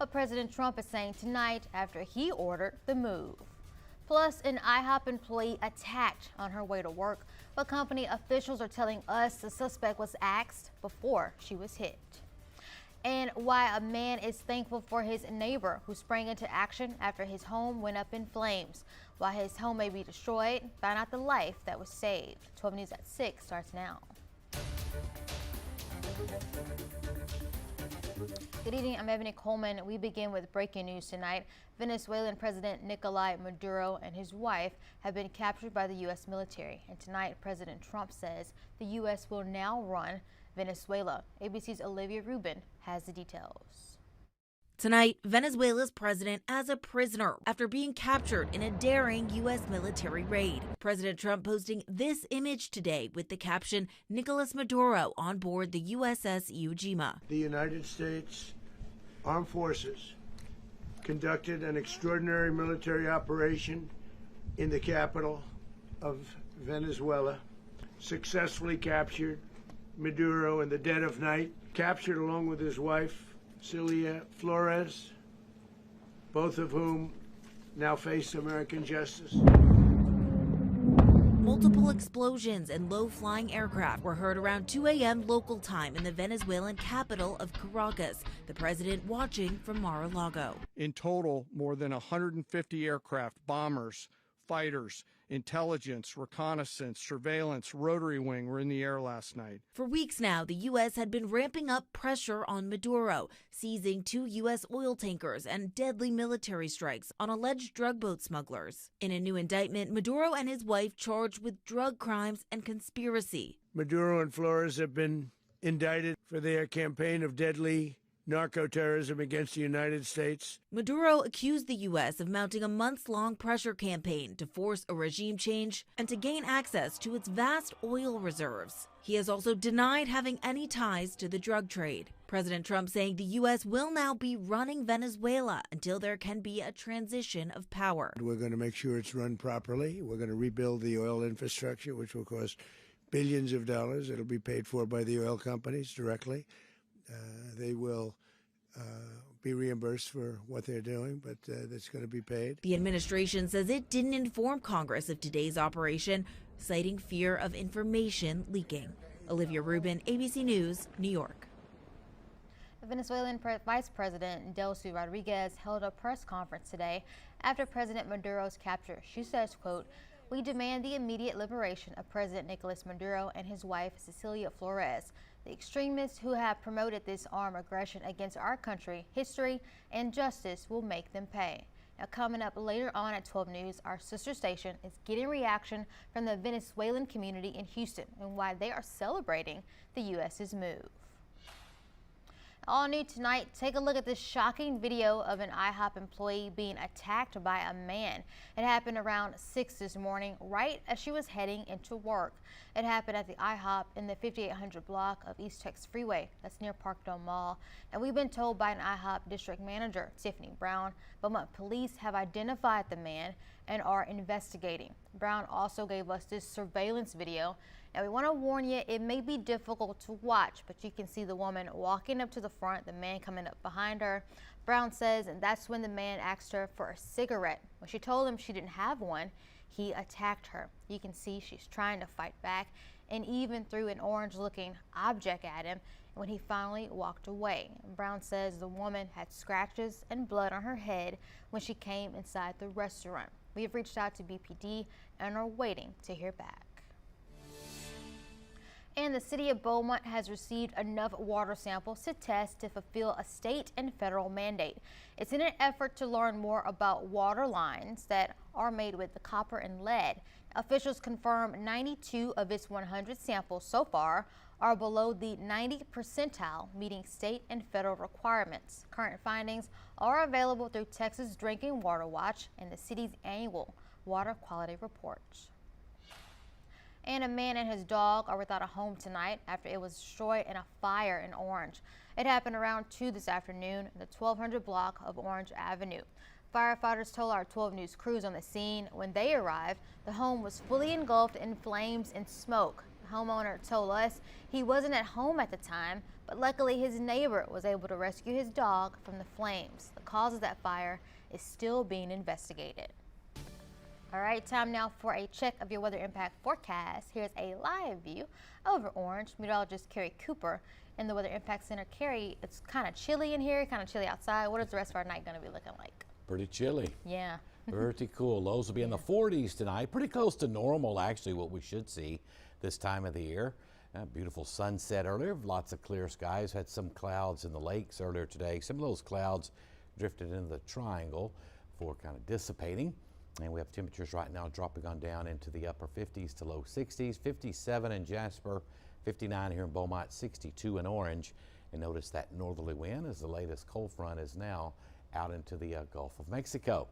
what President Trump is saying tonight after he ordered the move. Plus, an IHOP employee attacked on her way to work, but company officials are telling us the suspect was axed before she was hit. And why a man is thankful for his neighbor who sprang into action after his home went up in flames. Why his home may be destroyed, find out the life that was saved. 12 News at 6 starts now. Good evening, I'm Ebony Coleman. We begin with breaking news tonight. Venezuelan President Nicolás Maduro and his wife have been captured by the U.S. military. And tonight, President Trump says the U.S. will now run Venezuela. ABC's Olivia Rubin has the details. Tonight, Venezuela's president as a prisoner after being captured in a daring U.S. military raid. President Trump posting this image today with the caption, Nicolás Maduro on board the USS Iwo Jima. The United States Armed Forces conducted an extraordinary military operation in the capital of Venezuela, successfully captured Maduro in the dead of night, captured along with his wife, Celia Flores, both of whom now face American justice. Multiple explosions and low-flying aircraft were heard around 2 a.m. local time in the Venezuelan capital of Caracas, the president watching from Mar-a-Lago. In total, more than 150 aircraft, bombers, fighters, intelligence, reconnaissance, surveillance, rotary wing were in the air last night. For weeks now, the U.S. had been ramping up pressure on Maduro, seizing 2 U.S. oil tankers and deadly military strikes on alleged drug boat smugglers. In a new indictment, Maduro and his wife charged with drug crimes and conspiracy. Maduro and Flores have been indicted for their campaign of deadly narco-terrorism against the United States. Maduro accused the U.S. of mounting a months-long pressure campaign to force a regime change and to gain access to its vast oil reserves. He has also denied having any ties to the drug trade. President Trump saying the U.S. will now be running Venezuela until there can be a transition of power. We're going to make sure it's run properly. We're going to rebuild the oil infrastructure, which will cost billions of dollars. It'll be paid for by the oil companies directly. They will be reimbursed for what they're doing, but that's going to be paid. The administration says it didn't inform Congress of today's operation, citing fear of information leaking. Olivia Rubin, ABC News, New York. Venezuelan Vice President Delcy Rodriguez held a press conference today after President Maduro's capture. She says, quote, "We demand the immediate liberation of President Nicolás Maduro and his wife, Cecilia Flores. The extremists who have promoted this armed aggression against our country, history, and justice will make them pay." Now, coming up later on at 12 News, our sister station is getting reaction from the Venezuelan community in Houston and why they are celebrating the U.S.'s move. All new tonight, take a look at this shocking video of an IHOP employee being attacked by a man. It happened around 6 this morning, right as she was heading into work. It happened at the IHOP in the 5800 block of East Tex Freeway. That's near Parkdome Mall. And we've been told by an IHOP district manager, Tiffany Brown, Beaumont police have identified the man and are investigating. Brown also gave us this surveillance video. Now, we want to warn you, it may be difficult to watch, but you can see the woman walking up to the front, the man coming up behind her. Brown says, and that's when the man asked her for a cigarette. When she told him she didn't have one, he attacked her. You can see she's trying to fight back and even threw an orange-looking object at him when he finally walked away. Brown says the woman had scratches and blood on her head when she came inside the restaurant. We have reached out to BPD and are waiting to hear back. And the city of Beaumont has received enough water samples to test to fulfill a state and federal mandate. It's in an effort to learn more about water lines that are made with the copper and lead. Officials confirm 92 of its 100 samples so far are below the 90th percentile, meeting state and federal requirements. Current findings are available through Texas Drinking Water Watch and the city's annual water quality report. And a man and his dog are without a home tonight after it was destroyed in a fire in Orange. It happened around 2 this afternoon in the 1200 block of Orange Avenue. Firefighters told our 12 News crews on the scene when they arrived, the home was fully engulfed in flames and smoke. The homeowner told us he wasn't at home at the time, but luckily his neighbor was able to rescue his dog from the flames. The cause of that fire is still being investigated. All right, time now for a check of your weather impact forecast. Here's a live view over Orange. Meteorologist Carrie Cooper in the Weather Impact Center. Carrie, it's kind of chilly in here, kind of chilly outside. What is the rest of our night going to be looking like? Pretty chilly. Yeah. Pretty cool. Lows will be in the 40s tonight. Pretty close to normal, actually, what we should see this time of the year. Beautiful sunset earlier. Lots of clear skies. Had some clouds in the lakes earlier today. Some of those clouds drifted into the triangle before kind of dissipating. And we have temperatures right now dropping on down into the upper 50s to low 60s. 57 in Jasper, 59 here in Beaumont, 62 in Orange. And notice that northerly wind as the latest cold front is now out into the Gulf of Mexico.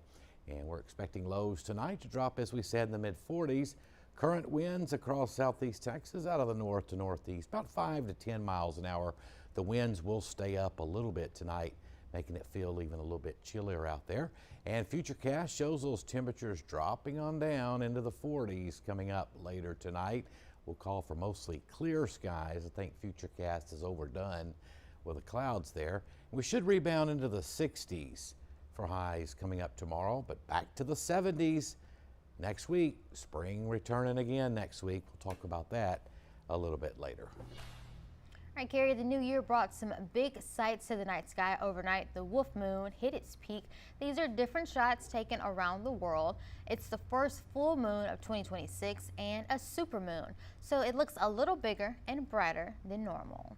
And we're expecting lows tonight to drop, as we said, in the mid 40s. Current winds across southeast Texas out of the north to northeast, about 5 to 10 miles an hour. The winds will stay up a little bit tonight, making it feel even a little bit chillier out there. And Futurecast shows those temperatures dropping on down into the 40s coming up later tonight. We'll call for mostly clear skies. I think Futurecast is overdone with the clouds there. We should rebound into the 60s for highs coming up tomorrow, but back to the 70s next week. Spring returning again next week. We'll talk about that a little bit later. All right, Carrie, the new year brought some big sights to the night sky overnight. The Wolf Moon hit its peak. These are different shots taken around the world. It's the first full moon of 2026 and a supermoon, so it looks a little bigger and brighter than normal.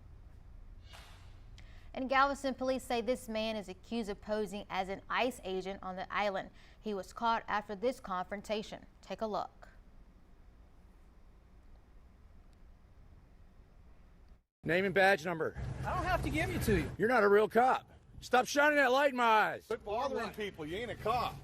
And Galveston police say this man is accused of posing as an ICE agent on the island. He was caught after this confrontation. Take a look. Name and badge number. I don't have to give it to you. You're not a real cop. Stop shining that light in my eyes. Quit bothering people. You ain't a cop.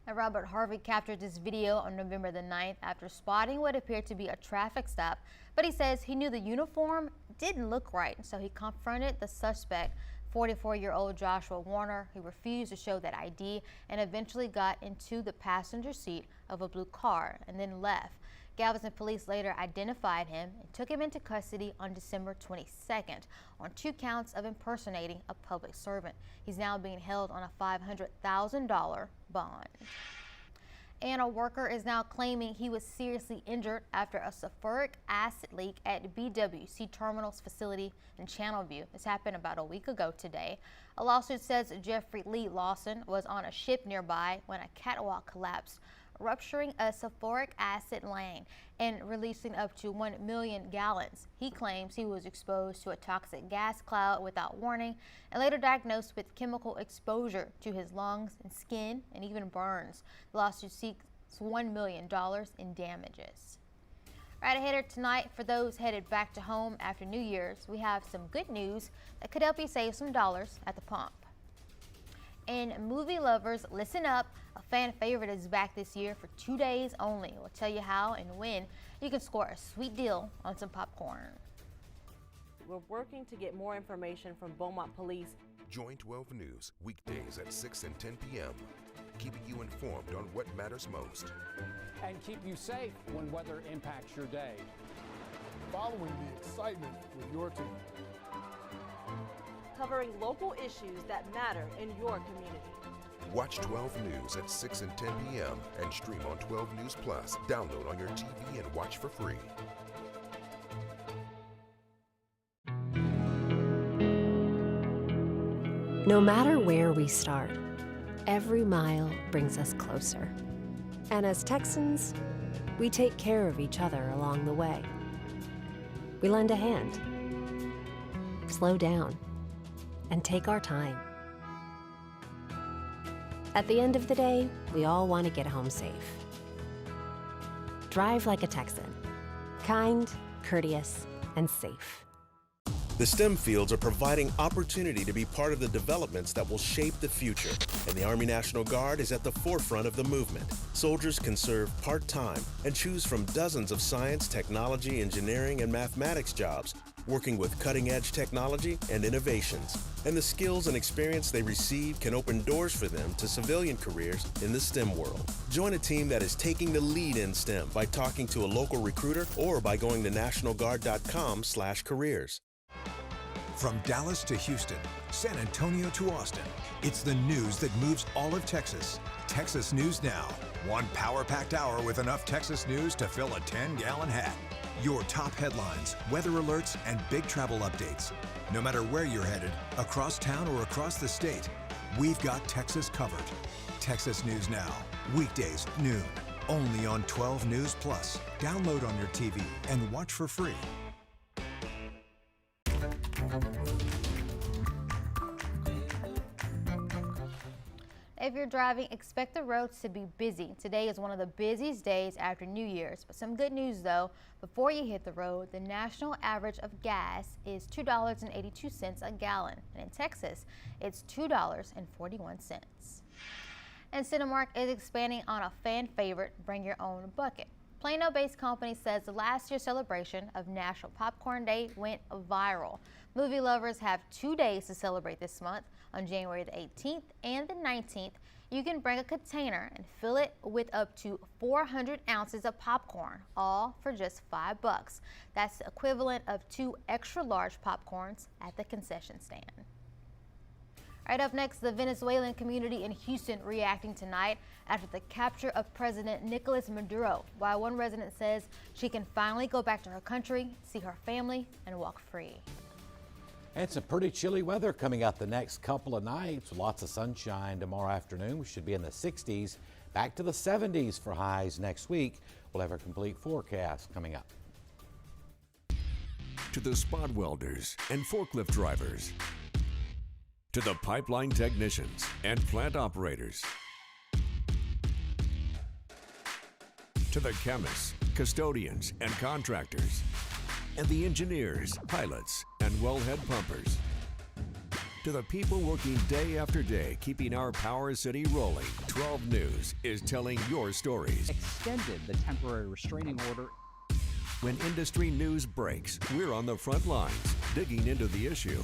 Now, Robert Harvey captured this video on November the 9th after spotting what appeared to be a traffic stop, but he says he knew the uniform didn't look right, so he confronted the suspect, 44-year-old Joshua Warner, who refused to show that ID and eventually got into the passenger seat of a blue car and then left. Galveston police later identified him and took him into custody on December 22nd on 2 counts of impersonating a public servant. He's now being held on a $500,000 bond. And a worker is now claiming he was seriously injured after a sulfuric acid leak at BWC Terminal's facility in Channelview. This happened about a week ago today. A lawsuit says Jeffrey Lee Lawson was on a ship nearby when a catwalk collapsed, rupturing a sulfuric acid line and releasing up to 1 million gallons. He claims he was exposed to a toxic gas cloud without warning and later diagnosed with chemical exposure to his lungs and skin and even burns. The lawsuit seeks $1 million in damages. Right ahead tonight, for those headed back to home after New Year's, we have some good news that could help you save some dollars at the pump. And movie lovers, listen up. A fan favorite is back this year for 2 days only. We'll tell you how and when you can score a sweet deal on some popcorn. We're working to get more information from Beaumont Police. Join 12 News weekdays at 6 and 10 p.m., keeping you informed on what matters most. And keep you safe when weather impacts your day. Following the excitement with your team. Covering local issues that matter in your community. Watch 12 News at 6 and 10 p.m. and stream on 12 News Plus. Download on your TV and watch for free. No matter where we start, every mile brings us closer. And as Texans, we take care of each other along the way. We lend a hand, slow down, and take our time. At the end of the day, we all want to get home safe. Drive like a Texan. Kind, courteous, and safe. The STEM fields are providing opportunity to be part of the developments that will shape the future, and the Army National Guard is at the forefront of the movement. Soldiers can serve part-time and choose from dozens of science, technology, engineering, and mathematics jobs, working with cutting-edge technology and innovations. And the skills and experience they receive can open doors for them to civilian careers in the STEM world. Join a team that is taking the lead in STEM by talking to a local recruiter or by going to nationalguard.com/careers. From Dallas to Houston, San Antonio to Austin, it's the news that moves all of Texas. Texas News Now. One power-packed hour with enough Texas news to fill a 10-gallon hat. Your top headlines, weather alerts, and big travel updates. No matter where you're headed, across town or across the state, we've got Texas covered. Texas News Now, weekdays noon, only on 12 News Plus. Download on your TV and watch for free. If you're driving, expect the roads to be busy. Today is one of the busiest days after New Year's. But some good news though, before you hit the road, the national average of gas is $2.82 a gallon. And in Texas, it's $2.41. And Cinemark is expanding on a fan favorite, Bring Your Own Bucket. Plano-based company says the last year's celebration of National Popcorn Day went viral. Movie lovers have 2 days to celebrate this month. On January the 18th and the 19th, you can bring a container and fill it with up to 400 ounces of popcorn, all for just $5. That's the equivalent of 2 extra large popcorns at the concession stand. Right up next, the Venezuelan community in Houston reacting tonight after the capture of President Nicolas Maduro, while one resident says she can finally go back to her country, see her family, and walk free. And some pretty chilly weather coming out the next couple of nights. Lots of sunshine tomorrow afternoon. We should be in the 60s, back to the 70s for highs next week. We'll have a complete forecast coming up. To the spot welders and forklift drivers, to the pipeline technicians and plant operators, to the chemists, custodians, and contractors, and the engineers, pilots, and wellhead pumpers. To the people working day after day, keeping our Power City rolling, 12 News is telling your stories. Extended the temporary restraining order. When industry news breaks, we're on the front lines, digging into the issue,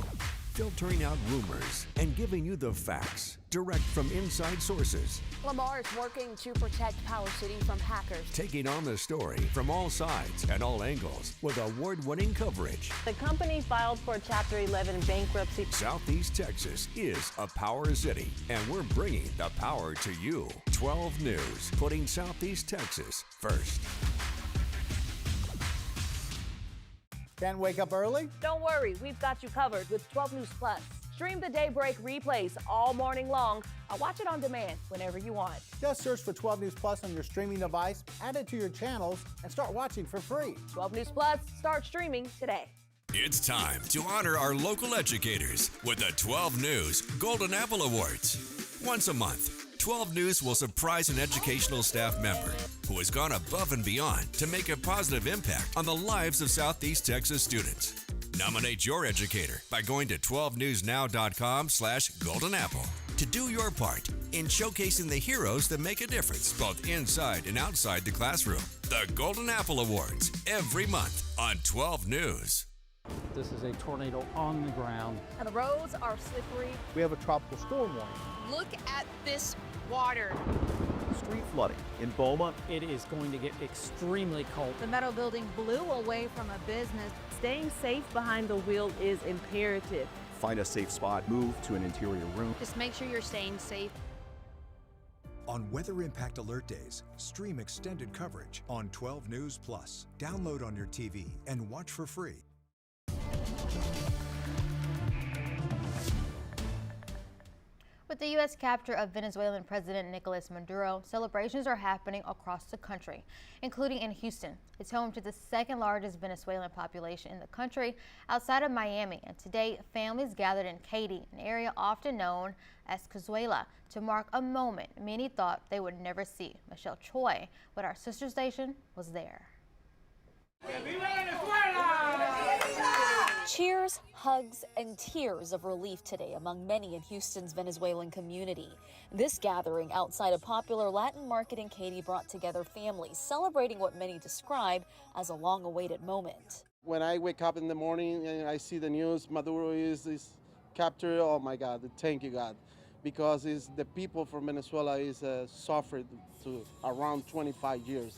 filtering out rumors, and giving you the facts, direct from inside sources. Lamar is working to protect Power City from hackers. Taking on the story from all sides and all angles with award-winning coverage. The company filed for Chapter 11 bankruptcy. Southeast Texas is a Power City, and we're bringing the power to you. 12 News, putting Southeast Texas first. Can't wake up early? Don't worry, we've got you covered with 12 News Plus. Stream the Daybreak replays all morning long or watch it on demand whenever you want. Just search for 12 News Plus on your streaming device, add it to your channels, and start watching for free. 12 News Plus, start streaming today. It's time to honor our local educators with the 12 News Golden Apple Awards. Once a month, 12 News will surprise an educational staff member who has gone above and beyond to make a positive impact on the lives of Southeast Texas students. Nominate your educator by going to 12newsnow.com/Golden Apple to do your part in showcasing the heroes that make a difference both inside and outside the classroom. The Golden Apple Awards every month on 12 News. This is a tornado on the ground. And the roads are slippery. We have a tropical storm warning. Look at this water. Street flooding in Beaumont. It is going to get extremely cold. The metal building blew away from a business. Staying safe behind the wheel is imperative. Find a safe spot, move to an interior room. Just make sure you're staying safe. On Weather Impact Alert Days, stream extended coverage on 12 News Plus. Download on your TV and watch for free. With the U.S. capture of Venezuelan President Nicolas Maduro, celebrations are happening across the country, including in Houston. It's home to the second largest Venezuelan population in the country outside of Miami. And today, families gathered in Katy, an area often known as Cazuela, to mark a moment many thought they would never see. Michelle Choi, with our sister station, was there. Cheers, hugs, and tears of relief today among many in Houston's Venezuelan community. This gathering outside a popular Latin market in Katy brought together families celebrating what many describe as a long-awaited moment. When I wake up in the morning and I see the news, Maduro is captured, oh my God, thank you God. Because it's the people from Venezuela is suffered to around 25 years.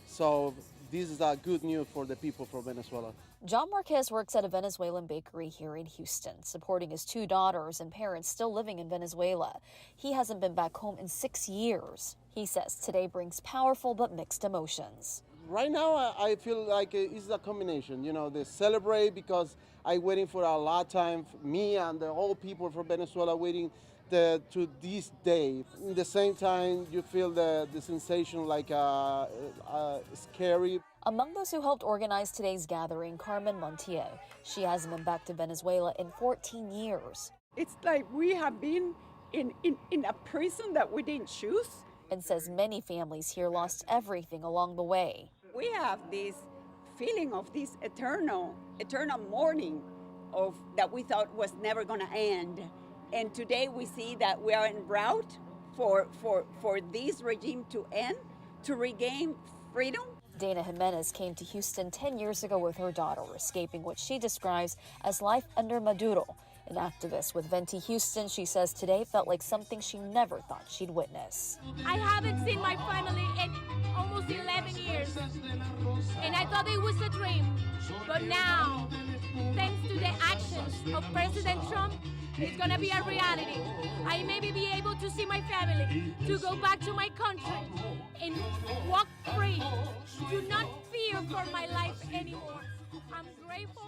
So this is good news for the people from Venezuela. John Marquez works at a Venezuelan bakery here in Houston, supporting his 2 daughters and parents still living in Venezuela. He hasn't been back home in 6 years. He says today brings powerful but mixed emotions. Right now, I feel like it's a combination. You know, they celebrate because I'm waiting for a lot of time, me and the whole people from Venezuela waiting to this day. In the same time, you feel the sensation like scary. Among those who helped organize today's gathering, Carmen Montiel. She hasn't been back to Venezuela in 14 years. It's like we have been in a prison that we didn't choose. And says many families here lost everything along the way. We have this feeling of this eternal mourning of that we thought was never going to end. And today we see that we are en route for this regime to end, to regain freedom. Dana Jimenez came to Houston 10 years ago with her daughter, escaping what she describes as life under Maduro. An activist with Venti Houston, she says today felt like something she never thought she'd witness. I haven't seen my family in almost 11 years, and I thought it was a dream. But now, thanks to the actions of President Trump, it's gonna be a reality. I may be able to see my family, to go back to my country and walk free. Do not fear for my life anymore. I'm grateful.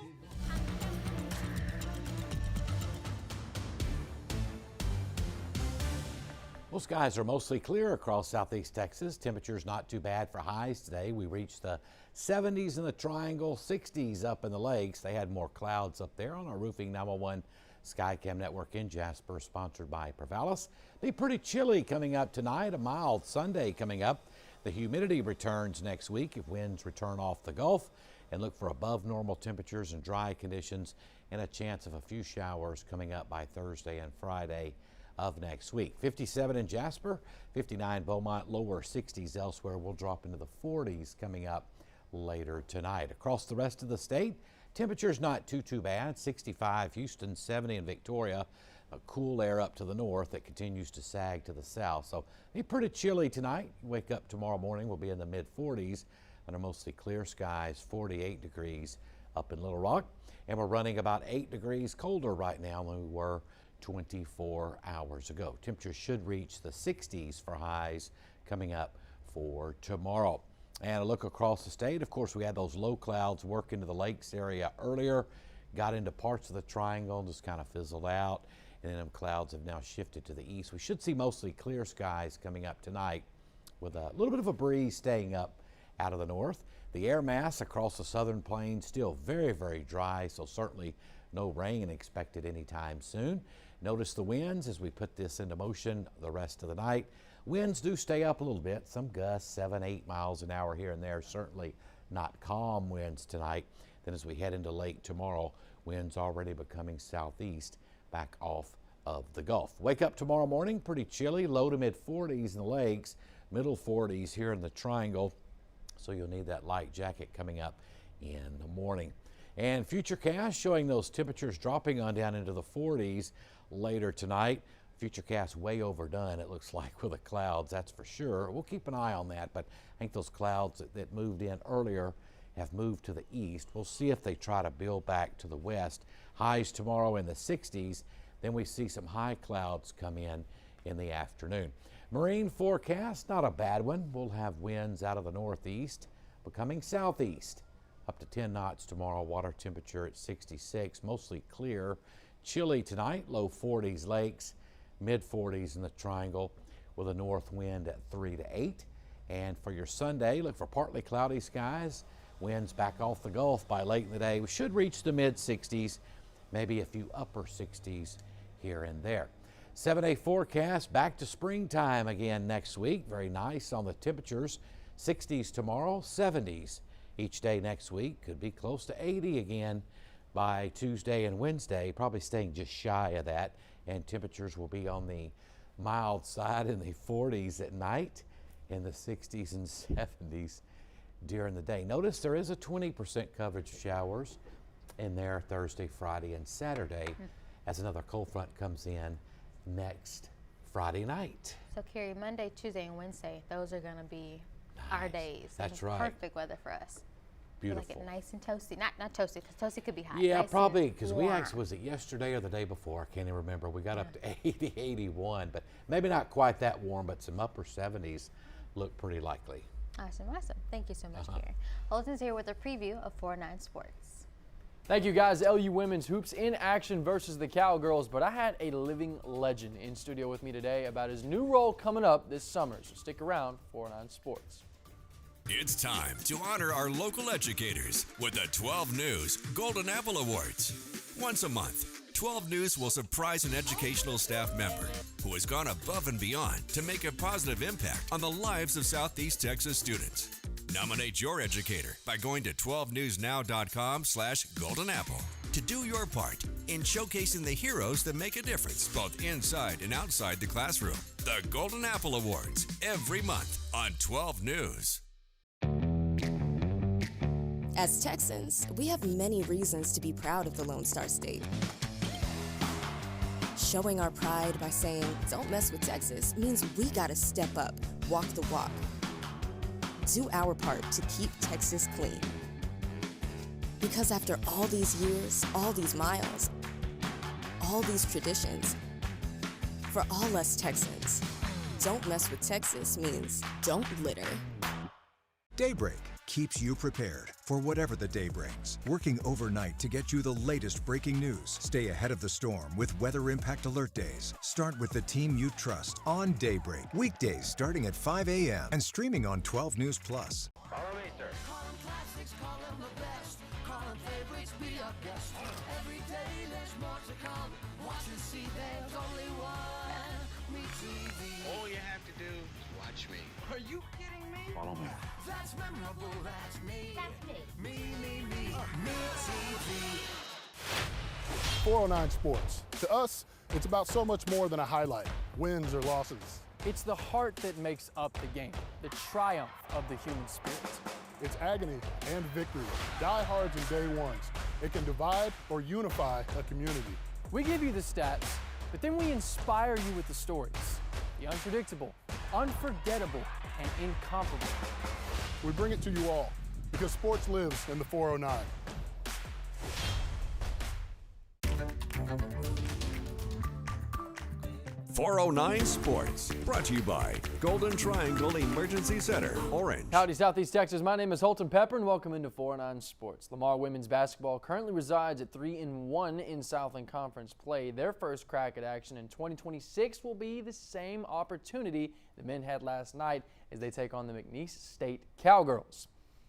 Well, skies are mostly clear across southeast Texas. Temperatures not too bad for highs today. We reached the 70s in the Triangle, 60s up in the lakes. They had more clouds up there on our Roofing 911 Skycam network in Jasper, sponsored by Provalis. Be pretty chilly coming up tonight. A mild Sunday coming up. The humidity returns next week if winds return off the Gulf, and look for above normal temperatures and dry conditions and a chance of a few showers coming up by Thursday and Friday of next week. 57 in Jasper, 59 Beaumont, lower 60s elsewhere. We'll drop into the 40s coming up later tonight. Across the rest of the state, temperatures not too bad. 65 Houston, 70 in Victoria. A cool air up to the north that continues to sag to the south. So be pretty chilly tonight. Wake up tomorrow morning, we'll be in the mid 40s under mostly clear skies, 48 degrees up in Little Rock. And we're running about 8 degrees colder right now than we were 24 hours ago. Temperatures should reach the 60s for highs coming up for tomorrow. And a look across the state, of course, we had those low clouds work into the lakes area earlier, got into parts of the Triangle and just kind of fizzled out. And then them clouds have now shifted to the east. We should see mostly clear skies coming up tonight with a little bit of a breeze staying up out of the north. The air mass across the southern plains still very dry, so certainly no rain expected anytime soon. Notice the winds as we put this into motion the rest of the night. Winds do stay up a little bit, some gusts 7-8 miles an hour here and there, certainly not calm winds tonight. Then as we head into late tomorrow, winds already becoming southeast back off of the Gulf. Wake up tomorrow morning, pretty chilly, low to mid 40s in the lakes, middle 40s here in the Triangle. So you'll need that light jacket coming up in the morning. And Futurecast showing those temperatures dropping on down into the 40s later tonight. Futurecast way overdone, it looks like, with the clouds, that's for sure. We'll keep an eye on that, but I think those clouds that moved in earlier have moved to the east. We'll see if they try to build back to the west. Highs tomorrow in the 60s. Then we see some high clouds come in the afternoon. Marine forecast, not a bad one. We'll have winds out of the northeast becoming southeast. Up to 10 knots tomorrow, water temperature at 66, mostly clear. Chilly tonight, low 40s lakes, mid 40s in the Triangle with a north wind at 3 to 8. And for your Sunday, look for partly cloudy skies. Winds back off the Gulf by late in the day. We should reach the mid 60s, maybe a few upper 60s here and there. 7-day forecast, back to springtime again next week. Very nice on the temperatures. 60s tomorrow, 70s each day next week. Could be close to 80 again by Tuesday and Wednesday, probably staying just shy of that. And temperatures will be on the mild side in the 40s at night, in the 60s and 70s during the day. Notice there is a 20% coverage of showers in there Thursday, Friday, and Saturday as another cold front comes in next Friday night. So, Carrie, Monday, Tuesday, and Wednesday, those are going to be our days. That's And right. Perfect weather for us. Beautiful. We like it nice and toasty. Not toasty, because toasty could be hot. Yeah, Nice probably, and because we warm. actually, was it yesterday or the day before? I can't even remember. We got up to 80, 81, but maybe not quite that warm, but some upper 70s look pretty likely. Awesome. Thank you so much, Carrie. Holton's here with a preview of 409 Sports. Thank you, guys. LU Women's Hoops in action versus the Cowgirls, but I had a living legend in studio with me today about his new role coming up this summer, so stick around for 409 Sports. It's time to honor our local educators with the 12 News Golden Apple Awards. Once a month, 12 News will surprise an educational staff member who has gone above and beyond to make a positive impact on the lives of Southeast Texas students. Nominate your educator by going to 12newsnow.com/Golden Apple to do your part in showcasing the heroes that make a difference both inside and outside the classroom. The Golden Apple Awards every month on 12 News. As Texans, we have many reasons to be proud of the Lone Star State. Showing our pride by saying, "Don't mess with Texas," means we gotta step up, walk the walk. Do our part to keep Texas clean. Because after all these years, all these miles, all these traditions, for all us Texans, "Don't mess with Texas" means don't litter. Daybreak keeps you prepared for whatever the day brings. Working overnight to get you the latest breaking news. Stay ahead of the storm with Weather Impact Alert Days. Start with the team you trust on Daybreak. Weekdays starting at 5 a.m. and streaming on 12 News Plus. Follow me, sir. All you have to do is watch me. Are you kidding me? Follow me. That's memorable, that's me. That's me. Me TV. 409 Sports. To us, it's about so much more than a highlight, wins or losses. It's the heart that makes up the game, the triumph of the human spirit. It's agony and victory, diehards and day ones. It can divide or unify a community. We give you the stats, but then we inspire you with the stories. The unpredictable, unforgettable, and incomparable. We bring it to you all because sports lives in the 409. .409 Sports, brought to you by Golden Triangle Emergency Center, Orange. Howdy, Southeast Texas. My name is Holton Pepper, and welcome into 409 Sports. Lamar women's basketball currently resides at 3-1 in Southland Conference play. Their first crack at action in 2026 will be the same opportunity the men had last night as they take on the McNeese State Cowgirls.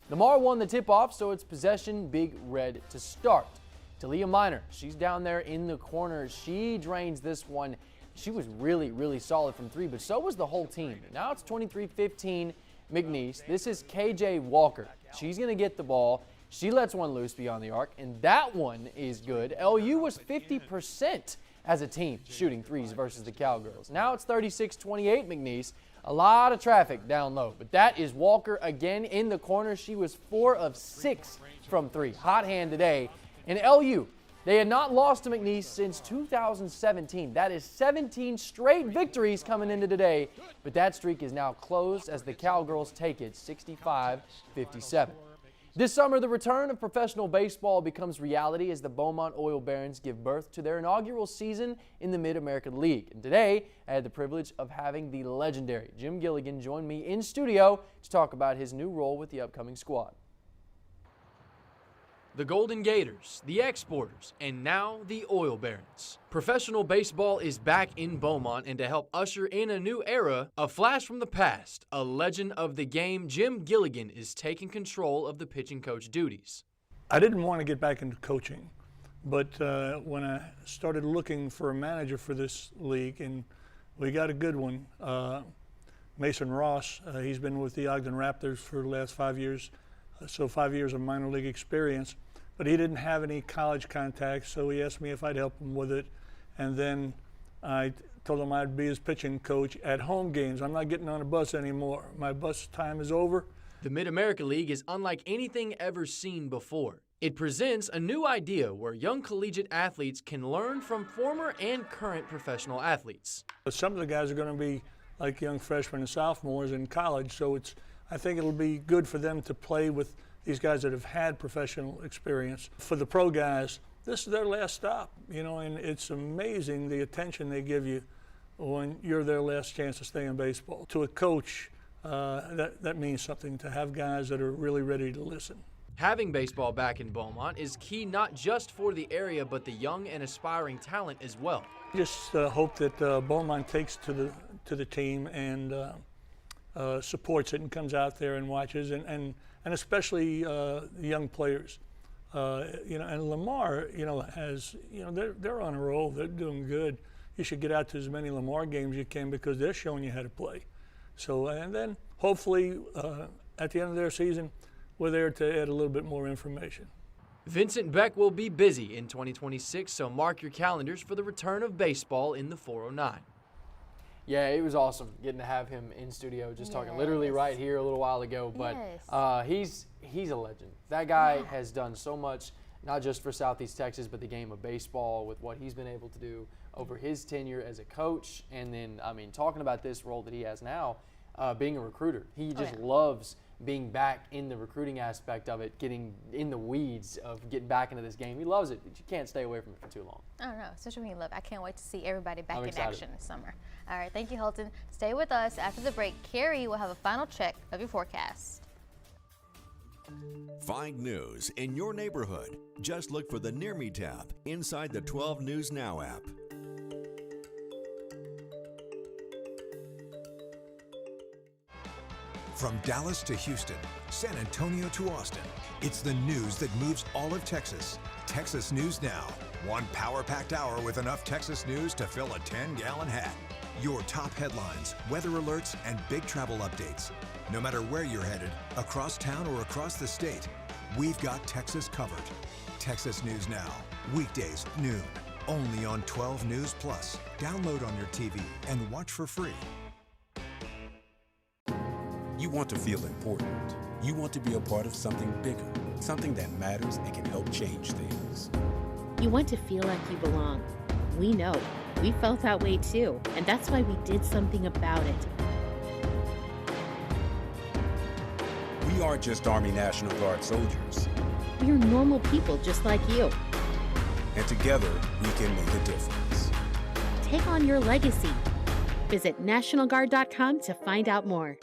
Lamar won the tip-off, so it's possession Big Red to start. Talia Minor, she's down there in the corner. She drains this one. She was really, really solid from three, but so was the whole team. Now it's 23-15 McNeese. This is KJ Walker. She's going to get the ball. She lets one loose beyond the arc, and that one is good. LU was 50% as a team shooting threes versus the Cowgirls. Now it's 36-28 McNeese. A lot of traffic down low, but that is Walker again in the corner. She was 4 of 6 from three. Hot hand today. And LU, they had not lost to McNeese since 2017. That is 17 straight victories coming into today, but that streak is now closed as the Cowgirls take it 65-57. This summer, the return of professional baseball becomes reality as the Beaumont Oil Barons give birth to their inaugural season in the Mid-American League. And today, I had the privilege of having the legendary Jim Gilligan join me in studio to talk about his new role with the upcoming squad. The Golden Gators, the Exporters, and now the Oil Barons. Professional baseball is back in Beaumont, and to help usher in a new era, a flash from the past, a legend of the game, Jim Gilligan is taking control of the pitching coach duties. I didn't want to get back into coaching, but when I started looking for a manager for this league, and we got a good one, Mason Ross, he's been with the Ogden Raptors for the last 5 years, so 5 years of minor league experience. But he didn't have any college contacts, so he asked me if I'd help him with it. And then I told him I'd be his pitching coach at home games. I'm not getting on a bus anymore. My bus time is over, The Mid-America League is unlike anything ever seen before. It presents a new idea where young collegiate athletes can learn from former and current professional athletes. Some of the guys are going to be like young freshmen and sophomores in college, so I think it'll be good for them to play with these guys that have had professional experience. For the pro guys, this is their last stop, and it's amazing the attention they give you when you're their last chance to stay in baseball. To a coach, that means something, to have guys that are really ready to listen. Having baseball back in Beaumont is key not just for the area, but the young and aspiring talent as well. Just hope that Beaumont takes to the team and supports it and comes out there and watches, and especially the young players. And Lamar, has, they're on a roll. They're doing good. You should get out to as many Lamar games you can because they're showing you how to play. So, and then hopefully at the end of their season, we're there to add a little bit more information. Vincent Beck will be busy in 2026, so mark your calendars for the return of baseball in the 409. Yeah, it was awesome getting to have him in studio, just talking literally right here a little while ago. But he's a legend. That guy has done so much, not just for Southeast Texas, but the game of baseball with what he's been able to do over his tenure as a coach. And then, talking about this role that he has now, being a recruiter. He just loves being back in the recruiting aspect of it, getting in the weeds of getting back into this game. He loves it, but you can't stay away from it for too long. I don't know, especially when you love it. I can't wait to see everybody back in excited. action this summer. All right, thank you, Holton. Stay with us. After the break, Carrie will have a final check of your forecast. Find news in your neighborhood. Just look for the Near Me tab inside the 12 News Now app. From Dallas to Houston, San Antonio to Austin, it's the news that moves all of Texas. Texas News Now. One power-packed hour with enough Texas news to fill a 10-gallon hat. Your top headlines, weather alerts, and big travel updates. No matter where you're headed, across town or across the state, we've got Texas covered. Texas News Now, weekdays noon, only on 12 News Plus. Download on your TV and watch for free. You want to feel important. You want to be a part of something bigger, something that matters and can help change things. You want to feel like you belong. We know. We felt that way too, and that's why we did something about it. We aren't just Army National Guard soldiers. We are normal people just like you. And together, we can make a difference. Take on your legacy. Visit NationalGuard.com to find out more.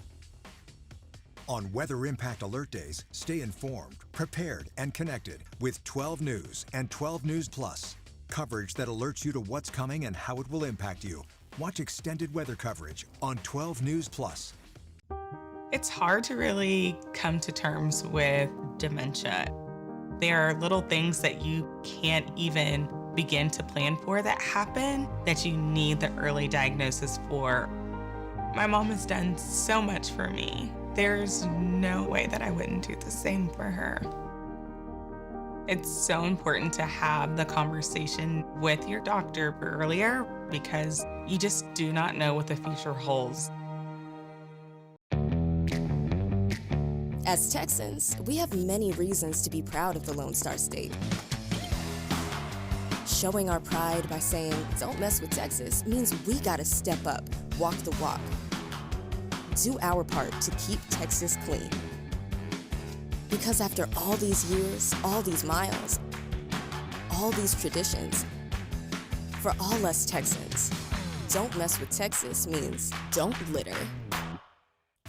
On Weather Impact Alert Days, stay informed, prepared, and connected with 12 News and 12 News Plus. Coverage that alerts you to what's coming and how it will impact you. Watch extended weather coverage on 12 News Plus. It's hard to really come to terms with dementia. There are little things that you can't even begin to plan for that happen that you need the early diagnosis for. My mom has done so much for me. There's no way that I wouldn't do the same for her. It's so important to have the conversation with your doctor earlier because you just do not know what the future holds. As Texans, we have many reasons to be proud of the Lone Star State. Showing our pride by saying, "Don't mess with Texas," means we gotta step up, walk the walk. Do our part to keep Texas clean. Because after all these years, all these miles, all these traditions, for all us Texans, don't mess with Texas means don't litter.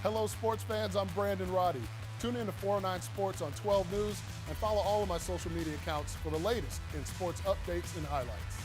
Hello, sports fans. I'm Brandon Roddy. Tune in to 409 Sports on 12 News and follow all of my social media accounts for the latest in sports updates and highlights.